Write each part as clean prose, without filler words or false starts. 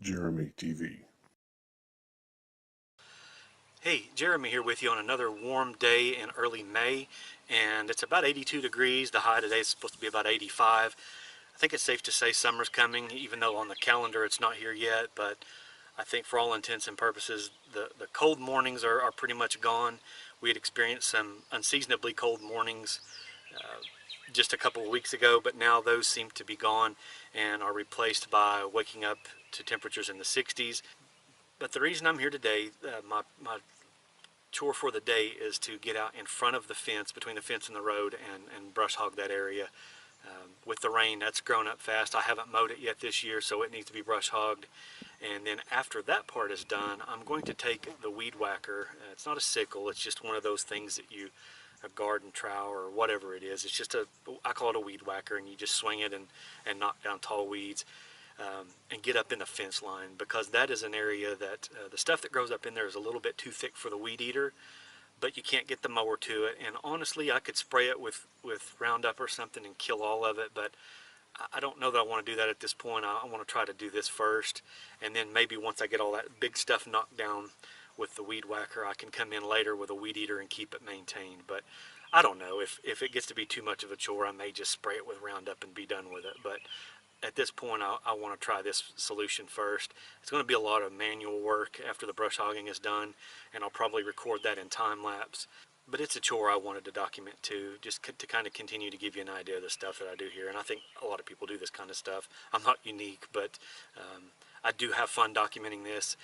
Jeremy TV. Hey, Jeremy here with you on another warm day in early May, and it's about 82 degrees. The high today is supposed to be about 85. I think it's safe to say summer's coming, even though on the calendar it's not here yet, but I think for all intents and purposes the cold mornings are pretty much gone. We had experienced some unseasonably cold mornings just a couple of weeks ago, but now those seem to be gone and are replaced by waking up to temperatures in the 60s. But the reason I'm here today, my chore for the day is to get out in front of the fence, between the fence and the road, and brush hog that area. With the rain, that's grown up fast. I haven't mowed it yet this year, so it needs to be brush hogged. And then after that part is done, I'm going to take the weed whacker. It's not a sickle, it's just one of those things that a garden trowel or whatever it is. It's just I call it a weed whacker, and you just swing it and knock down tall weeds. And get up in the fence line, because that is an area that the stuff that grows up in there is a little bit too thick for the weed eater, but you can't get the mower to it. And honestly, I could spray it with Roundup or something and kill all of it, but I don't know that I want to do that at this point. I want to try to do this first, and then maybe once I get all that big stuff knocked down with the weed whacker, I can come in later with a weed eater and keep it maintained. But I don't know, if it gets to be too much of a chore, I may just spray it with Roundup and be done with it. But at this point, I want to try this solution first. It's going to be a lot of manual work after the brush hogging is done, and I'll probably record that in time lapse. But it's a chore I wanted to document too, just to kind of continue to give you an idea of the stuff that I do here. And I think a lot of people do this kind of stuff. I'm not unique, but I do have fun documenting this.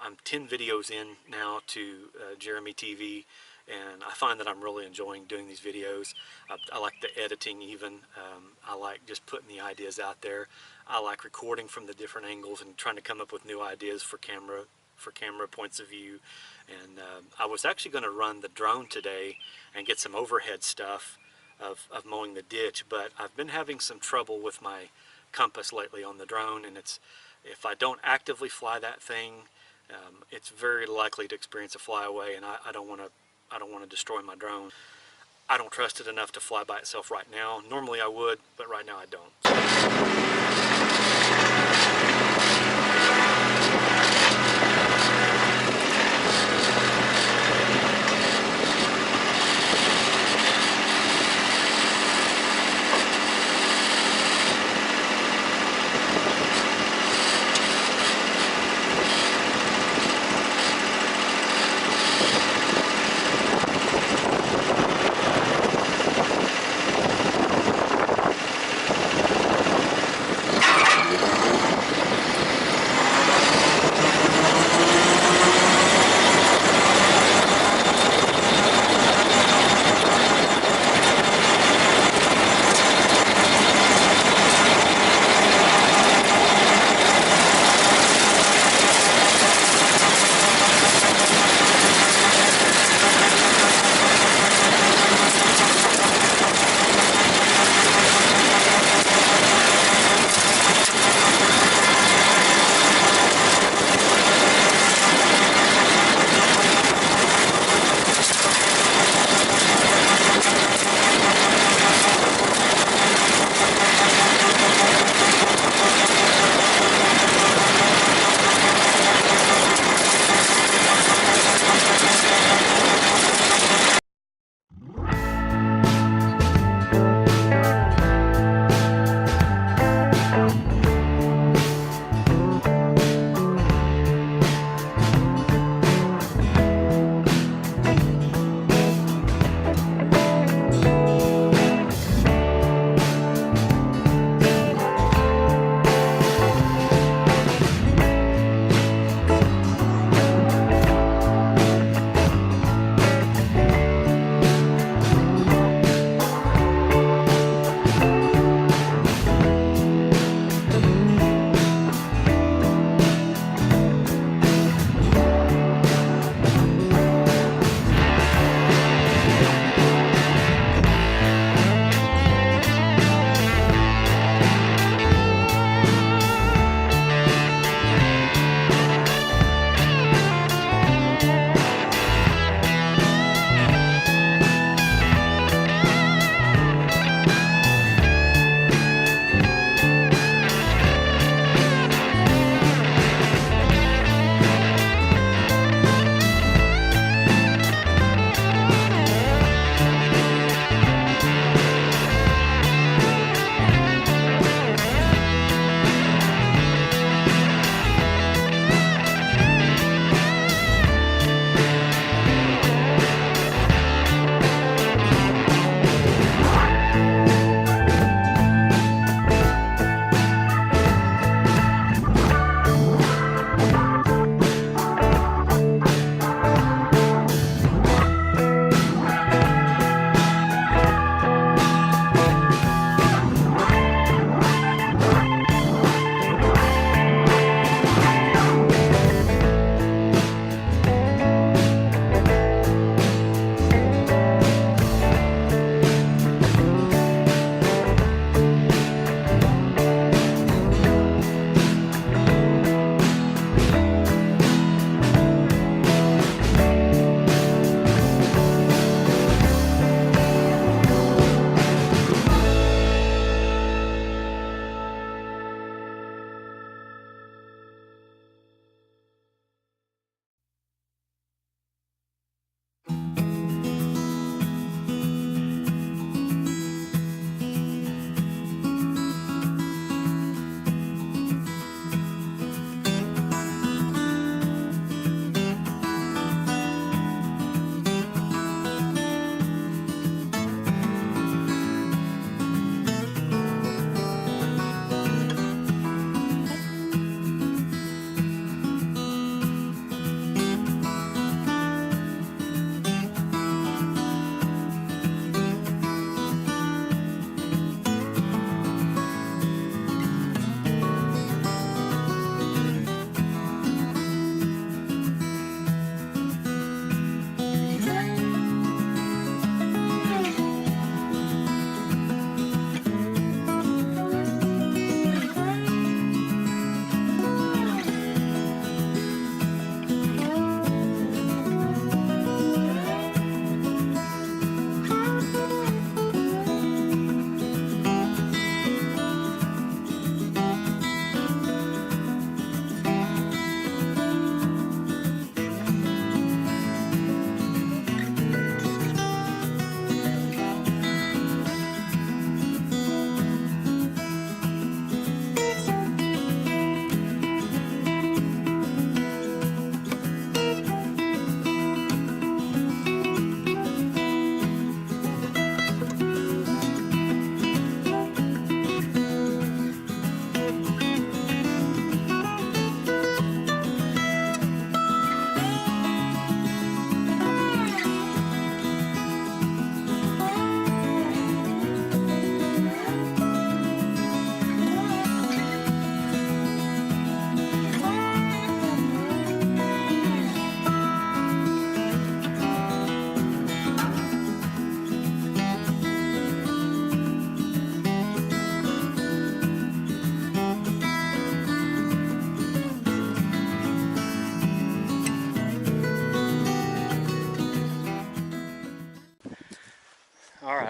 I'm 10 videos in now to Jeremy TV, and I find that I'm really enjoying doing these videos. I like the editing even. I like just putting the ideas out there. I like recording from the different angles and trying to come up with new ideas for camera points of view. And I was actually going to run the drone today and get some overhead stuff of mowing the ditch, but I've been having some trouble with my compass lately on the drone, and if I don't actively fly that thing, it's very likely to experience a flyaway, and I don't want to destroy my drone. I don't trust it enough to fly by itself right now. Normally I would, but right now I don't.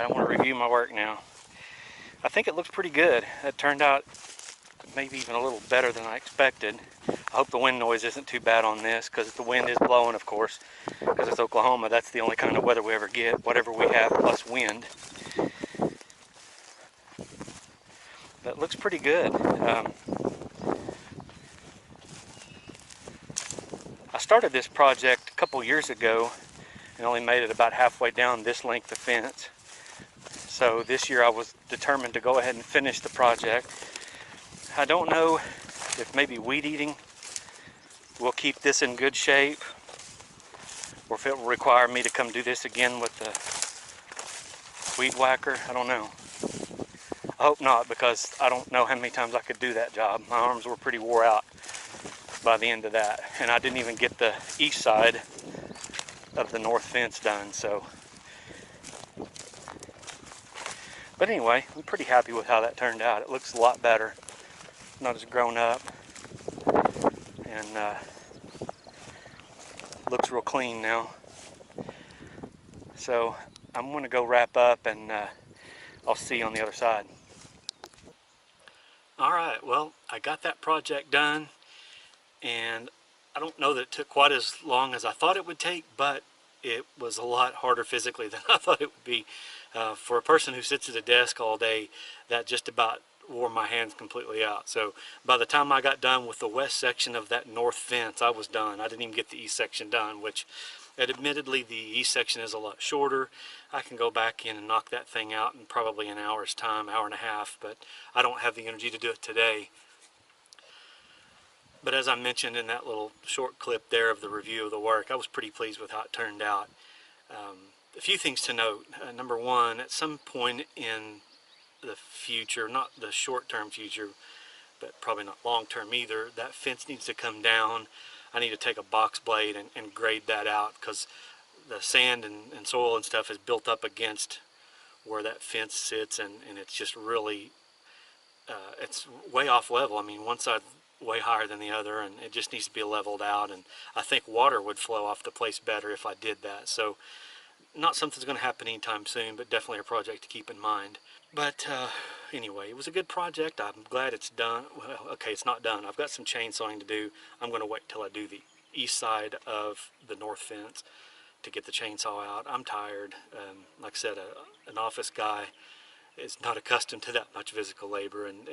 want to review my work now. I think it looks pretty good. It turned out maybe even a little better than I expected. I hope the wind noise isn't too bad on this, because the wind is blowing, of course, because it's Oklahoma. That's the only kind of weather we ever get, whatever we have plus wind. That looks pretty good. I started this project a couple years ago and only made it about halfway down this length of fence. So this year I was determined to go ahead and finish the project. I don't know if maybe weed eating will keep this in good shape, or if it will require me to come do this again with the weed whacker. I don't know. I hope not, because I don't know how many times I could do that job. My arms were pretty wore out by the end of that, and I didn't even get the east side of the north fence done. So, but anyway, I'm pretty happy with how that turned out. It looks a lot better, not as grown up, and looks real clean now. So I'm going to go wrap up, and I'll see you on the other side. Alright, well, I got that project done, and I don't know that it took quite as long as I thought it would take, but it was a lot harder physically than I thought it would be. For a person who sits at a desk all day, that just about wore my hands completely out. So by the time I got done with the west section of that north fence, I was done. I didn't even get the east section done, which admittedly the east section is a lot shorter. I can go back in and knock that thing out in probably an hour's time, hour and a half, but I don't have the energy to do it today. But as I mentioned in that little short clip there of the review of the work, I was pretty pleased with how it turned out. A few things to note. Number one, at some point in the future, not the short-term future, but probably not long-term either, that fence needs to come down. I need to take a box blade and grade that out, because the sand and soil and stuff is built up against where that fence sits, and it's just really, it's way off level. I mean, one side way higher than the other, and it just needs to be leveled out, and I think water would flow off the place better if I did that. So not something that's going to happen anytime soon, but definitely a project to keep in mind. But anyway, it was a good project. I'm glad it's done. Well, okay, it's not done. I've got some chainsawing to do. I'm going to wait till I do the east side of the north fence to get the chainsaw out. I'm tired. Like I said, an office guy is not accustomed to that much physical labor, and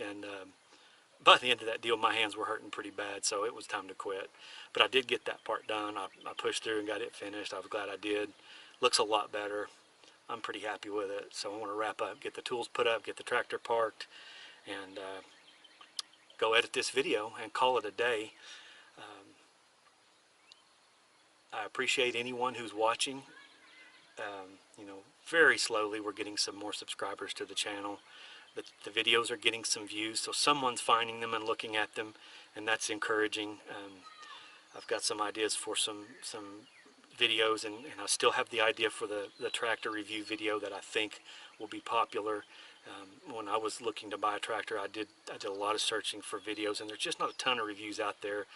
by the end of that deal, my hands were hurting pretty bad, so it was time to quit. But I did get that part done. I pushed through and got it finished. I was glad I did. Looks a lot better. I'm pretty happy with it. So I want to wrap up, get the tools put up, get the tractor parked, and go edit this video and call it a day. I appreciate anyone who's watching. You know, very slowly we're getting some more subscribers to the channel. The videos are getting some views, so someone's finding them and looking at them, and that's encouraging. I've got some ideas for some videos, and I still have the idea for the tractor review video that I think will be popular. When I was looking to buy a tractor, I did a lot of searching for videos, and there's just not a ton of reviews out there.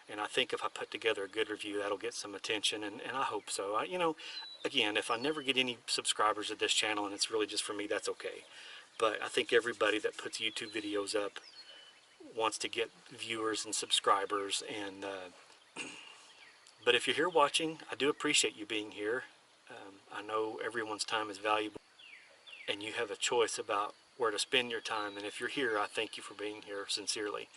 And I think if I put together a good review, that'll get some attention, and I hope so. You know, again, if I never get any subscribers to this channel and it's really just for me, that's okay. But I think everybody that puts YouTube videos up wants to get viewers and subscribers, and but if you're here watching, I do appreciate you being here. I know everyone's time is valuable, and you have a choice about where to spend your time, and if you're here, I thank you for being here sincerely.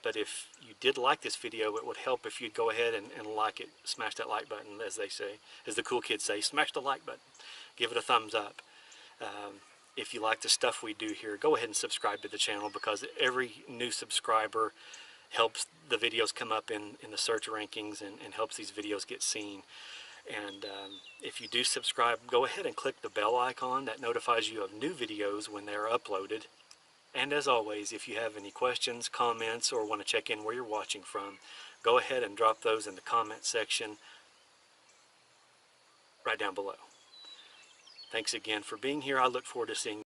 But if you did like this video, it would help if you'd go ahead and like it, smash that like button, as they say, as the cool kids say, smash the like button, give it a thumbs up. If you like the stuff we do here, go ahead and subscribe to the channel, because every new subscriber helps the videos come up in the search rankings, and helps these videos get seen. And if you do subscribe, go ahead and click the bell icon. That notifies you of new videos when they're uploaded. And as always, if you have any questions, comments, or want to check in where you're watching from, go ahead and drop those in the comment section right down below. Thanks again for being here. I look forward to seeing you.